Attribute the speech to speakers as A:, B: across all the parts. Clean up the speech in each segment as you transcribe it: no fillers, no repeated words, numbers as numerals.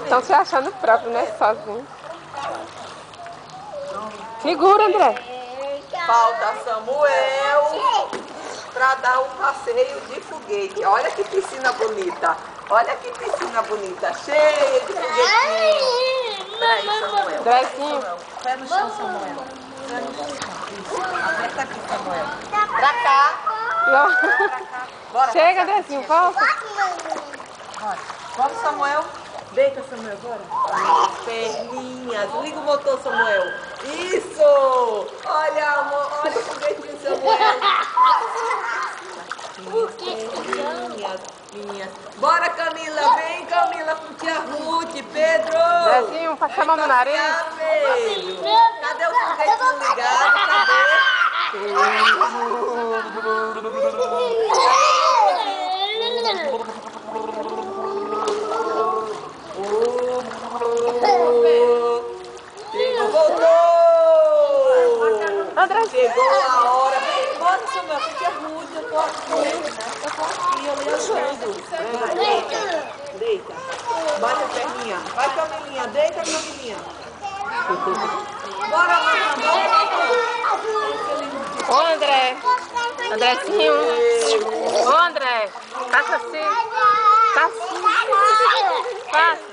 A: Estão se achando próprio, né? Sozinho. Segura, André.
B: Falta Samuel para dar um passeio de foguete. Olha que piscina bonita. Olha que piscina bonita. Cheia de foguetinho. Peraí, Samuel.
A: Andrezinho.
B: Pé no chão, Samuel. Pé no chão. Isso. Aperta aqui, Samuel. Pra cá. Bora,
A: Chega, Andrezinho. Volta.
B: Bora. Vamos, Samuel. Deita, Samuel, bora. As perninhas. Liga o motor, Samuel. Isso! Olha, amor. Olha o foguetinho, Samuel. Perninhas minhas. Bora, Camila. Vem, Camila, com tia Ruth. Pedro.
A: Andrezinho, passa a mão no nariz.
B: Pedro. Cadê o foguetinho ligado? Chegou a hora. Bora, Samuel, porque é rude. Eu tô aqui, eu me ajudo. Deita, deita. Bate a perninha. Vai, Camilinha. Deita, Camilinha. Bora, mamãe.
A: Ô, André. Andrezinho. Ô, André. Passa assim. Passa. Passa.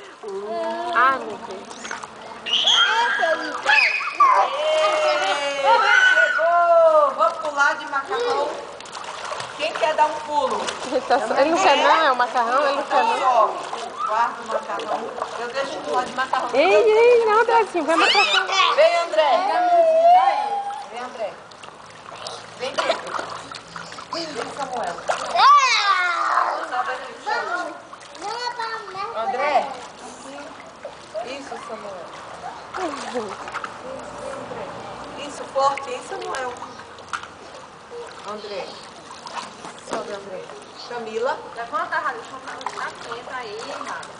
A: Ai, meu Deus.
B: Chegou! Vamos pular de macarrão. Quem quer dar um pulo?
A: Ele não quer não, é o macarrão, ele não quer não.
B: Guarda o macarrão. Eu deixo pular de macarrão.
A: Ei, não, Andrezinho, vai macarrão.
B: Vem, André. Vem, André. Vem, Pedro. Vem, Samuel. André. Isso, Samuel. Isso, forte, hein, Samuel? André. Sobe, André. Camila.
C: Levanta a raiz, deixa eu aí, Rara.